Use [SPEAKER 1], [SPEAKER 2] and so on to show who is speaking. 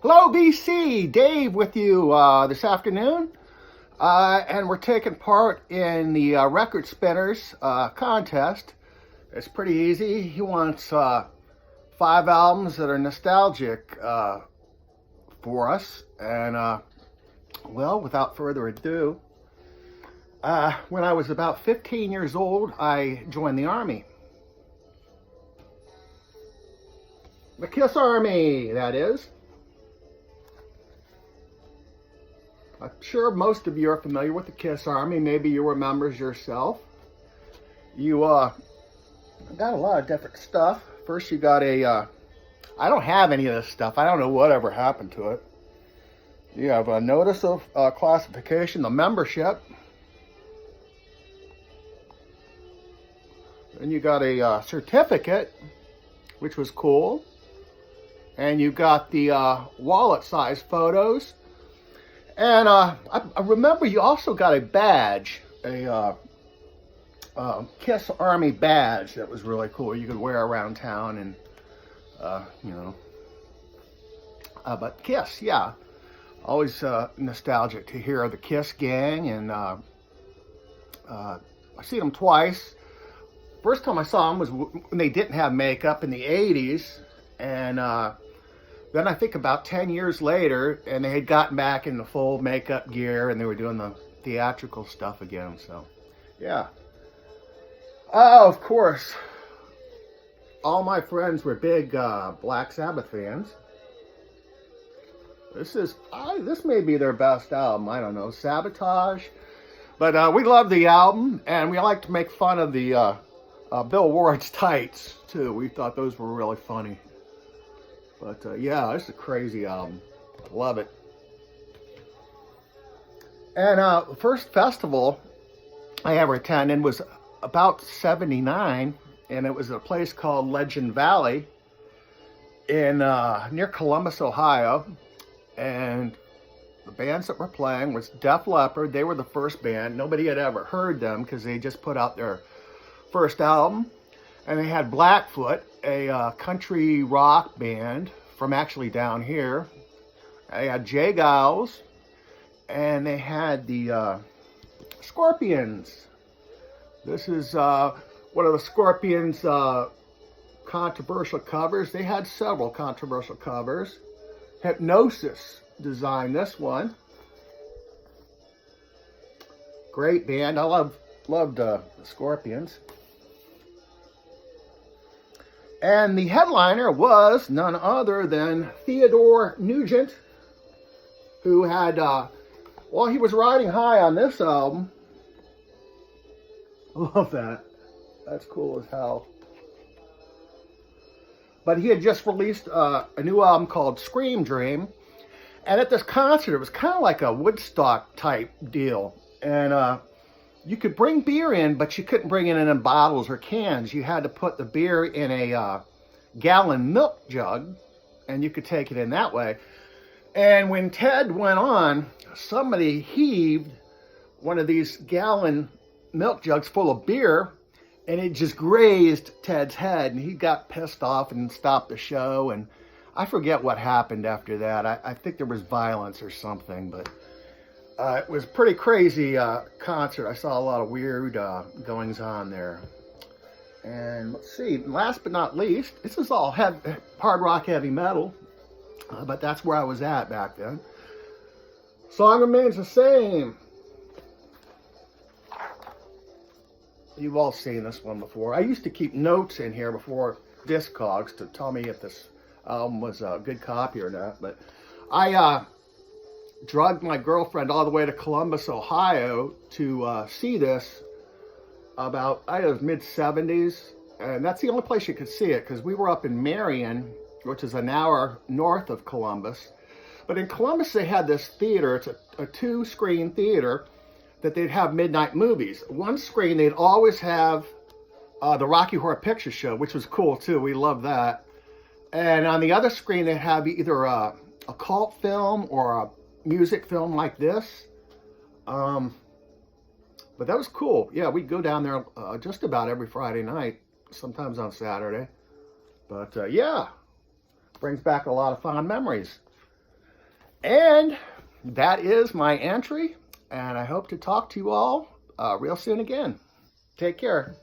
[SPEAKER 1] Hello, BC. Dave with you this afternoon. And we're taking part in the Record Spinners contest. It's pretty easy. He wants 5 albums that are nostalgic for us. And, well, without further ado, when I was about 15 years old, I joined the Army. The KISS Army, that is. I'm sure most of you are familiar with the KISS Army. Maybe you were members yourself. You got a lot of different stuff. First, you got I don't have any of this stuff. I don't know whatever happened to it. You have a notice of classification, the membership. Then you got a certificate, which was cool. And you got the wallet-size photos. And I remember you also got a badge, a KISS Army badge that was really cool. You could wear around town and, but KISS, yeah. Always nostalgic to hear of the KISS gang. And I've seen them twice. First time I saw them was when they didn't have makeup in the 80s. And then I think about 10 years later, and they had gotten back in the full makeup gear, and they were doing the theatrical stuff again. So, yeah. Oh, of course, all my friends were big Black Sabbath fans. This may be their best album. I don't know, Sabotage. But we love the album, and we like to make fun of the Bill Ward's tights, too. We thought those were really funny. But yeah, it's a crazy album. Love it. And the first festival I ever attended was about 79, and it was a place called Legend Valley in near Columbus, Ohio. And the bands that were playing was Def Leppard. They were the first band. Nobody had ever heard them because they just put out their first album. And they had Blackfoot, a country rock band from actually down here. They had Jay Giles, and they had the Scorpions. This is one of the Scorpions' controversial covers. They had several controversial covers. Hypnosis designed this one. Great band. I loved the Scorpions. And the headliner was none other than Theodore Nugent, who had, he was riding high on this album. I love that. That's cool as hell. But he had just released a new album called Scream Dream. And at this concert, it was kind of like a Woodstock type deal. And you could bring beer in, but you couldn't bring it in bottles or cans. You had to put the beer in a gallon milk jug, and you could take it in that way. And when Ted went on, somebody heaved one of these gallon milk jugs full of beer, and it just grazed Ted's head, and he got pissed off and stopped the show. And I forget what happened after that. I think there was violence or something, but it was a pretty crazy concert. I saw a lot of weird goings on there. And let's see, last but not least, this is all hard rock heavy metal, but that's where I was at back then. Song remains the same. You've all seen this one before. I used to keep notes in here before Discogs to tell me if this album was a good copy or not, but I drugged my girlfriend all the way to Columbus, Ohio to see this about, I was mid-70s, and that's the only place you could see it because we were up in Marion, which is an hour north of Columbus. But in Columbus, they had this theater. It's a 2-screen theater that they'd have midnight movies. One screen, they'd always have the Rocky Horror Picture Show, which was cool, too. We loved that. And on the other screen, they'd have either a cult film or a music film like this. But that was cool. Yeah, we'd go down there just about every Friday night, sometimes on Saturday. But yeah, brings back a lot of fond memories. And that is my entry, and I hope to talk to you all real soon again. Take care.